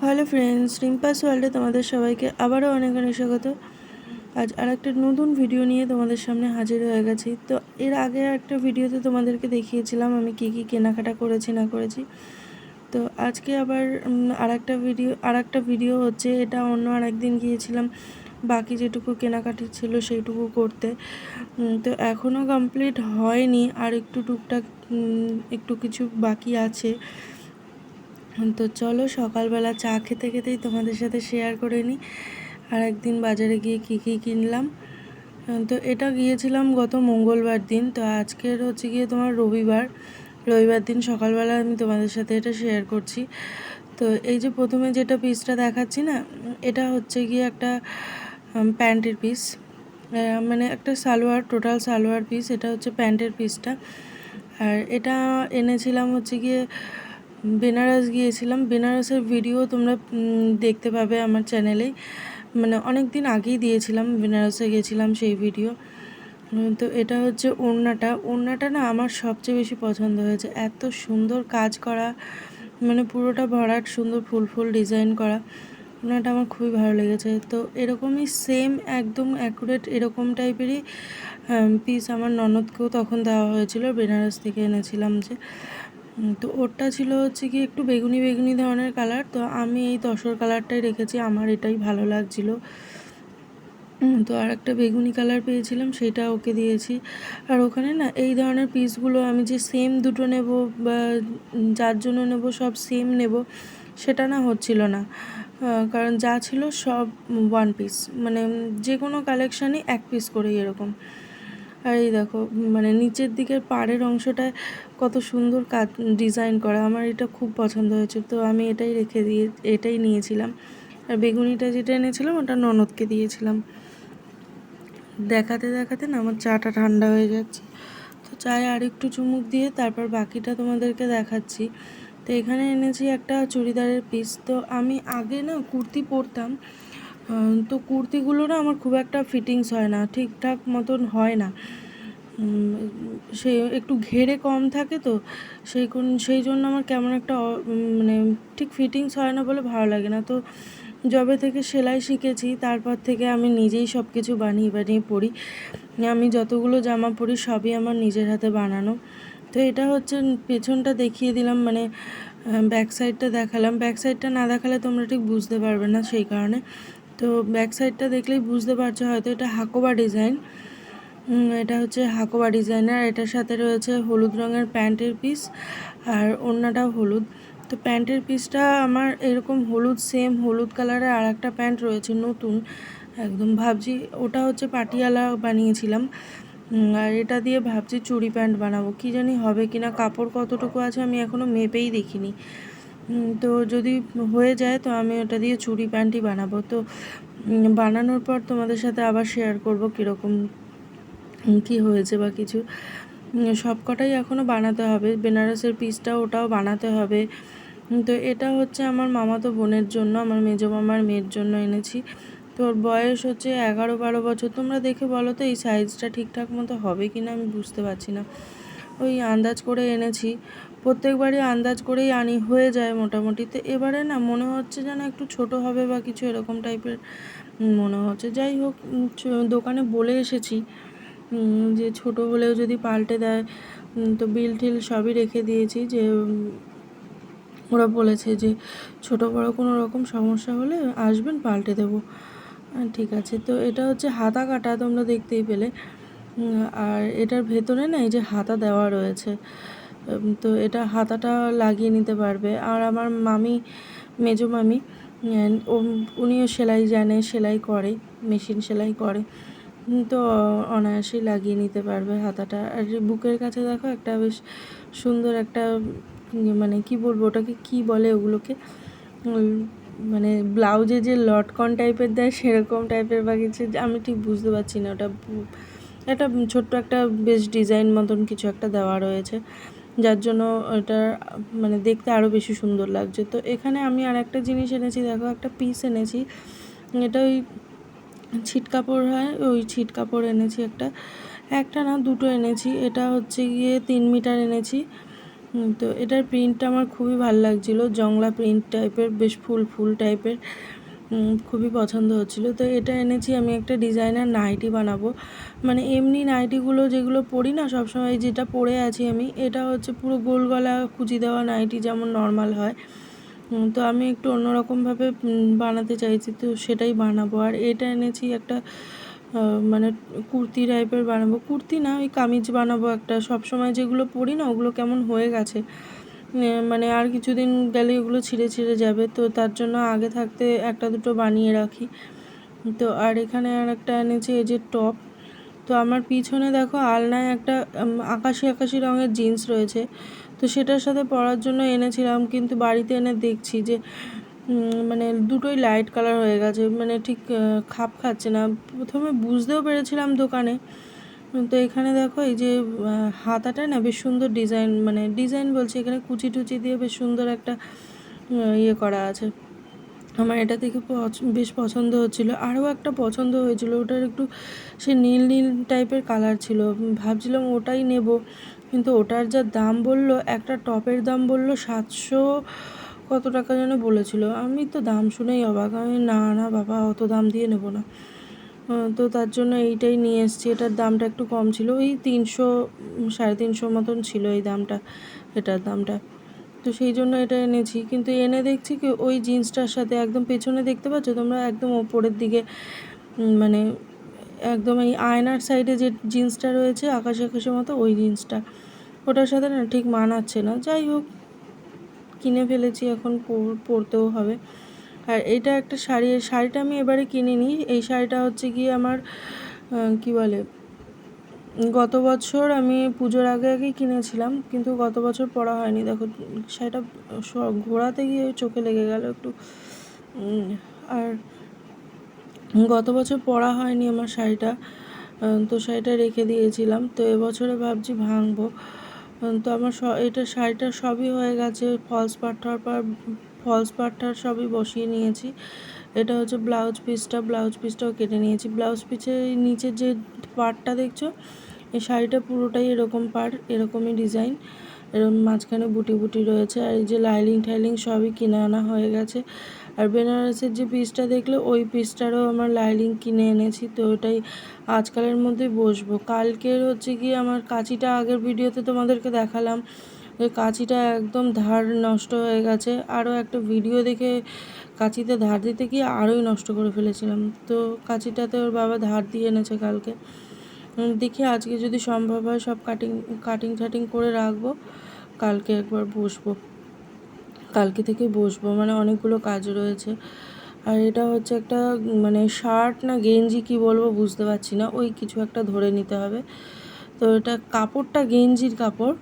Hello friends, রিম্পাস ওয়ার্ল্ডে তোমাদের সবাইকে আবারও অনেক অনেক স্বাগত। আজ আর একটা নতুন ভিডিও নিয়ে তোমাদের সামনে হাজির হয়ে গেছি। তো এর আগে একটা ভিডিওতে তোমাদেরকে দেখিয়েছিলাম আমি কী কী কেনাকাটা করেছি না করেছি। তো আজকে আবার আর একটা ভিডিও হচ্ছে, এটা অন্য আর একদিন গিয়েছিলাম বাকি যেটুকু কেনাকাটি ছিল সেইটুকু করতে। তো এখনও কমপ্লিট হয়নি, আর একটু টুকটাক একটু কিছু বাকি আছে। তো চলো সকালবেলা চা খেতে খেতেই তোমাদের সাথে শেয়ার করে নিই আর একদিন বাজারে গিয়ে কী কী কিনলাম। তো এটা গিয়েছিলাম গত মঙ্গলবার দিন, তো আজকের হচ্ছে গিয়ে তোমার রবিবার দিন সকালবেলা আমি তোমাদের সাথে এটা শেয়ার করছি। তো এই যে প্রথমে যেটা পিসটা দেখাচ্ছি না, এটা হচ্ছে গিয়ে একটা প্যান্টের পিস, মানে একটা টোটাল সালোয়ার পিস। এটা হচ্ছে প্যান্টের পিসটা। আর এটা এনেছিলাম হচ্ছে গিয়ে বেনারস গিয়েছিলাম। বেনারসের ভিডিও তোমরা দেখতে পাবে আমার চ্যানেলেই, মানে অনেক দিন আগেই দিয়েছিলাম, বেনারসে গেছিলাম সেই ভিডিও। তো এটা হচ্ছে ওড়নাটা না আমার সবচেয়ে বেশি পছন্দ হয়েছে। এত সুন্দর কাজ করা, মানে পুরোটা ভরাট সুন্দর ফুল ফুল ডিজাইন করা। ওড়নাটা আমার খুবই ভালো লেগেছে। তো এরকমই সেম একদম অ্যাকুরেট এরকম টাইপেরই পিস আমার ননদকেও তখন দেওয়া হয়েছিল, বেনারস থেকে এনেছিলাম যে। তো ওরটা ছিল হচ্ছে কি একটু বেগুনি বেগুনি ধরনের কালার, তো আমি এই তসর কালারটাই রেখেছি, আমার এটাই ভালো লাগছিল। তো আর একটা বেগুনি কালার পেয়েছিলাম, সেটা ওকে দিয়েছি। আর ওখানে না এই ধরনের পিসগুলো আমি যে সেম দুটো নেব বা যার জন্য নেব সব সেম নেব সেটা না হচ্ছিল না, কারণ যা ছিল সব ওয়ান পিস, মানে যে কোনো কালেকশানই এক পিস করেই এরকম। আর এই দেখো, মানে নিচের দিকের পাড়ের অংশটায় কত সুন্দর কাজ ডিজাইন করা, আমার এটা খুব পছন্দ হয়েছে। তো আমি এটাই নিয়েছিলাম। আর বেগুনিটা যেটা এনেছিলাম ওটা ননদকে দিয়েছিলাম। দেখাতে দেখাতে না আমার চাটা ঠান্ডা হয়ে যাচ্ছে, তো চায়ে আর একটু চুমুক দিয়ে তারপর বাকিটা তোমাদেরকে দেখাচ্ছি। তো এখানে এনেছি একটা চুড়িদারের পিস। তো আমি আগে না কুর্তি পরতাম, তো কুর্তিগুলো না আমার খুব একটা ফিটিংস হয় না, ঠিকঠাক মতন হয় না। সে একটু ঘেরে কম থাকে, তো সেই জন্য আমার কেমন একটা মানে ঠিক ফিটিংস হয় না বলে ভালো লাগে না। তো যবে থেকে সেলাই শিখেছি তারপর থেকে আমি নিজেই সব কিছু বানিয়ে বানিয়ে পরি। আমি যতগুলো জামা পরি সবই আমার নিজের হাতে বানানো। তো এটা হচ্ছে পেছনটা দেখিয়ে দিলাম, মানে ব্যাক সাইডটা দেখালাম। ব্যাক সাইডটা না দেখালে তোমরা ঠিক বুঝতে পারবে না, সেই কারণে। তো ব্যাক সাইডটা দেখলেই বুঝতে পারছো হয়তো, এটা হাকোবা ডিজাইন। এটা হচ্ছে হাকোবা ডিজাইনার। এটার সাথে রয়েছে হলুদ রঙের প্যান্টের পিস, আর ওড়নাটাও হলুদ। তো প্যান্টের পিসটা আমার এরকম সেম হলুদ কালারের আর একটা প্যান্ট রয়েছে নতুন একদম, ভাবছি ওটা হচ্ছে পাটিয়ালা বানিয়েছিলাম। আর এটা দিয়ে ভাবছি চুড়ি প্যান্ট বানাবো, কি জানি হবে কিনা, কাপড় কতটুকু আছে আমি এখনও মেপেই দেখিনি। তো যদি হয়ে যায় তো আমি ওটা দিয়ে চুড়ি প্যান্টই বানাবো। তো বানানোর পর তোমাদের সাথে আবার শেয়ার করবো কীরকম কী হয়েছে বা কিছু। সব কটাই এখনও বানাতে হবে, বেনারসের পিসটাও ওটাও বানাতে হবে। তো এটা হচ্ছে আমার মামাতো বোনের জন্য, আমার মেজো মামার মেয়ের জন্য এনেছি। তো ওর বয়স হচ্ছে 11-12 বছর। তোমরা দেখে বলো তো এই সাইজটা ঠিকঠাক মতো হবে কি না, আমি বুঝতে পারছি না। ওই আন্দাজ করে এনেছি, প্রত্যেকবারই আন্দাজ করেই আনি, হয়ে যায় মোটামুটি। তো এবারে না মনে হচ্ছে যেন একটু ছোট হবে বা কিছু এরকম টাইপের মনে হচ্ছে। যাই হোক, দোকানে বলে এসেছি যে ছোট হলেও যদি পাল্টে দেয়, তো বিল টিল সবই রেখে দিয়েছি, যে ওরা বলেছে যে ছোট বড় কোনো রকম সমস্যা হলে আসবেন, পাল্টে দেবো। ঠিক আছে। তো এটা হচ্ছে হাতা কাটা, তোমরা দেখতেই পেলে। আর এটার ভেতরে না এই যে হাতা দেওয়া রয়েছে, তো এটা হাতাটা লাগিয়ে নিতে পারবে। আর আমার মেজো মামি, উনিও সেলাই জানে, সেলাই করে, মেশিন সেলাই করে। তো অনায়াসেই লাগিয়ে নিতে পারবে হাতাটা। আর বুকের কাছে দেখো একটা বেশ সুন্দর একটা, মানে কি বলবো ওটাকে, কি বলে ওগুলোকে, মানে ব্লাউজে যে লটকন টাইপের দেয় সেরকম টাইপের বা কিছু, আমি ঠিক বুঝতে পারছি না। ওটা একটা ছোট্ট একটা বেশ ডিজাইন মতন কিছু একটা দেওয়া রয়েছে, যার জন্য এটা মানে দেখতে আরও বেশি সুন্দর লাগছে। তো এখানে আমি আর একটা জিনিস এনেছি, দেখো একটা পিস এনেছি। এটা ওই ছিট কাপড় হয়, ওই ছিট কাপড় এনেছি একটা না দুটো এনেছি। এটা হচ্ছে গিয়ে 3 মিটার এনেছি। তো এটার প্রিন্টটা আমার খুবই ভালো লাগছিলো, জংলা প্রিন্ট টাইপের, বেশ ফুল ফুল টাইপের, খুবই পছন্দ হচ্ছিলো। তো এটা এনেছি আমি একটা ডিজাইনার নাইটি বানাবো। মানে এমনি নাইটিগুলো যেগুলো পরি না সবসময়, যেটা পরে আছি আমি, এটা হচ্ছে পুরো গোল গলা কুচি দেওয়া নাইটি যেমন নর্মাল হয়। তো আমি একটু অন্যরকমভাবে বানাতে চাইছি, তো সেটাই বানাবো। আর এটা এনেছি একটা মানে কুর্তি টাইপের বানাবো, কুর্তি না ওই কামিজ বানাবো একটা। সবসময় যেগুলো পরি না ওগুলো কেমন হয়ে গেছে, মানে আর কিছুদিন গেলে ওগুলো ছিঁড়ে ছিঁড়ে যাবে, তো তার জন্য আগে থাকতে একটা দুটো বানিয়ে রাখি। তো আর এখানে আর একটা এনেছি এই যে টপ। তো আমার পিছনে দেখো আলনায় একটা আকাশি আকাশি রঙের জিন্স রয়েছে, তো সেটার সাথে পরার জন্য এনেছিলাম, কিন্তু বাড়িতে এনে দেখছি যে মানে দুটোই লাইট কালার হয়ে গেছে, মানে ঠিক খাপ খাচ্ছে না। প্রথমে বুঝতেও পেরেছিলাম দোকানে। তো এখানে দেখো এই যে হাতাটা না বেশ সুন্দর ডিজাইন, মানে ডিজাইন বলছি, এখানে কুচি টুচি দিয়ে বেশ সুন্দর একটা ইয়ে করা আছে। আমার এটা দেখে বেশ পছন্দ হচ্ছিলো। আরও একটা পছন্দ হয়েছিল, ওটার একটু সে নীল নীল টাইপের কালার ছিল, ভাবছিলাম ওটাই নেব, কিন্তু ওটার যা দাম বললো, একটা টপের দাম বললো 700 কত টাকা যেন বলেছিল। আমি তো দাম শুনেই অবাক, আমি না না বাবা অত দাম দিয়ে নেব না। তো তার জন্য এইটাই নিয়ে এসেছি। এটার দামটা একটু কম ছিল, ওই 300 350 মতন ছিল এই দামটা, এটার দামটা। তো সেই জন্য এটা এনেছি, কিন্তু এনে দেখছি কি ওই জিন্সটার সাথে একদম পেছনে দেখতে পাচ্ছ তোমরা, একদম ওপরের দিকে মানে একদম এই আয়নার সাইডে যে জিন্সটা রয়েছে আকাশি আকাশের মতো, ওই জিন্সটা, ওটার সাথে না ঠিক মানাচ্ছে না। যাই হোক, কিনে ফেলেছি, এখন পরতেও হবে। আর এটা একটা শাড়ি, এই শাড়িটা আমি এবারে কিনিনি, এই শাড়িটা হচ্ছে গিয়ে আমার কি বলে, গত বছর আমি পুজোর আগে আগেই কিনেছিলাম, কিন্তু গত বছর পরা হয়নি। দেখো শাড়িটা ঘোরাতে গিয়ে চোখে লেগে গেল একটু, আর গত বছর পরা হয়নি আমার শাড়িটা, তো শাড়িটা রেখে দিয়েছিলাম। তো এবছরে ভাবছি ভাঙবো। তো আমার এটা শাড়িটা সবই হয়ে গেছে, ফলস পাড় সবই বসিয়ে নিয়েছি। এটা হচ্ছে ব্লাউজ পিসটাও কেটে নিয়েছি। ব্লাউজ পিসের নিচের যে পাড়টা দেখছো, এই শাড়িটা পুরোটাই এরকম পাড়, এরকমই ডিজাইন, এরকম মাঝখানে বুটি বুটি রয়েছে। আর এই যে লাইলিং সবই কিনে আনা হয়ে গেছে। আর বেনারসের যে পিসটা দেখলে, ওই পিসটারও আমার লাইলিং কিনে এনেছি, তো ওটাই আজকালের মধ্যেই বসবো। কালকের হচ্ছে গিয়ে আমার কাঁচিটা, আগের ভিডিওতে তোমাদেরকে দেখালাম, ওই কাঁচিটা একদম ধার নষ্ট হয়ে গেছে। আরও একটা ভিডিও দেখে কাঁচিতে ধার দিতে গিয়ে আরোই নষ্ট করে ফেলেছিলাম, তো কাঁচিটাতে ওর বাবা ধার দিয়ে এনেছে কালকে। দেখি আজকে যদি সম্ভব হয় সব কাটিং করে রাখবো, কালকে একবার বসবো, কালকে থেকে বসবো, মানে অনেকগুলো কাজ রয়েছে। আর এটা হচ্ছে একটা মানে শার্ট না গেঞ্জি কি বলবো বুঝতে পারছি না, ওই কিছু একটা ধরে নিতে হবে। তো এটা কাপড়টা গেঞ্জির কাপড়,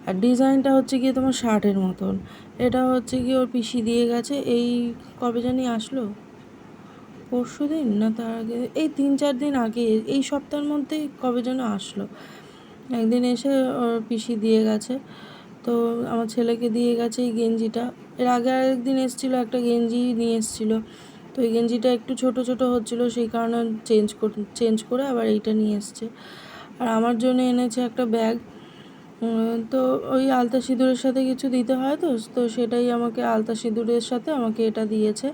আর ডিজাইনটা হচ্ছে গিয়ে তোমার শার্টের মতন। এটা হচ্ছে গিয়ে ওর পিসি দিয়ে গেছে, এই কবে জানি আসলো, পরশু দিন না তার আগে, এই 3-4 দিন আগে, এই সপ্তাহের মধ্যেই কবে যেন আসলো। একদিন এসে ওর পিসি দিয়ে গেছে, তো আমার ছেলেকে দিয়ে গেছে এই গেঞ্জিটা। এর আগে আরেকদিন এসেছিলো, একটা গেঞ্জি নিয়ে এসেছিলো, তো এই গেঞ্জিটা একটু ছোট ছোট হচ্ছিলো, সেই কারণে চেঞ্জ করে আবার এইটা নিয়ে এসছে। আর আমার জন্য এনেছে একটা ব্যাগ, তো ওই আলতা সিঁদুরের সাথে কিছু দিতে হয়, তো সেটাই আমাকে আলতা সিঁদুরের সাথে আমাকে এটা দিয়েছে।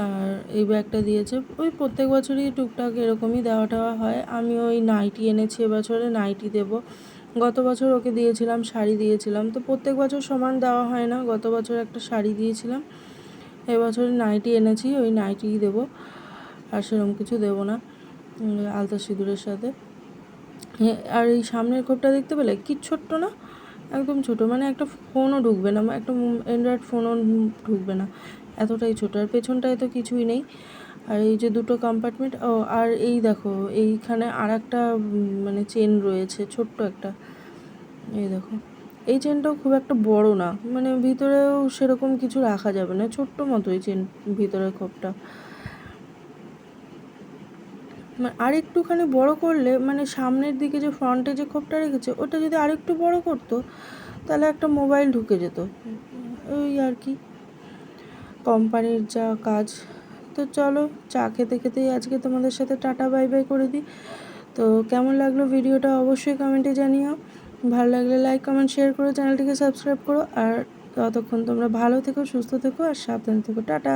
আর এই ব্যাগটা দিয়েছে, ওই প্রত্যেক বছরই টুকটাক এরকমই দেওয়া টেওয়া হয়। আমি ওই নাইটি এনেছি, এবছরে নাইটি দেবো। গত বছর ওকে দিয়েছিলাম, শাড়ি দিয়েছিলাম, তো প্রত্যেক বছর সমান দেওয়া হয় না। গত বছর একটা শাড়ি দিয়েছিলাম, এবছরে নাইটি এনেছি, ওই নাইটিই দেবো, আর সেরকম কিছু দেবো না আলতা সিঁদুরের সাথে। আর এই সামনের খোপটা দেখতে পেলে কি ছোট্ট না, একদম ছোট, মানে একটা ফোনও ঢুকবে না, একটা অ্যান্ড্রয়েড ফোনও ঢুকবে না, এতটাই ছোটো। আর পেছনটায় তো কিছুই নেই। আর এই যে দুটো কম্পার্টমেন্ট, ও আর এই দেখো এইখানে আর একটা মানে চেন রয়েছে, ছোট্ট একটা, এই দেখো এই চেনটাও খুব একটা বড় না, মানে ভিতরেও সেরকম কিছু রাখা যাবে না, ছোট্ট মতোই চেন ভিতরের খোপটা। আর একটুখানি বড় করলে, মানে সামনের দিকে যে ফ্রন্টে যে খোপটা রেখেছে, ওটা যদি আরেকটু বড় করতো তাহলে একটা মোবাইল ঢুকে যেত, ওই আর কি কোম্পানির যা কাজ। তো চলো, চা খেতে খেতেই আজকে তোমাদের সাথে টাটা বাই বাই করে দিই। তো কেমন লাগলো ভিডিওটা অবশ্যই কমেন্টে জানিও। ভালো লাগলে লাইক কমেন্ট শেয়ার করো, চ্যানেলটিকে সাবস্ক্রাইব করো। আর ততক্ষণ তোমরা ভালো থেকো, সুস্থ থেকো আর সাবধান থেকো। টাটা।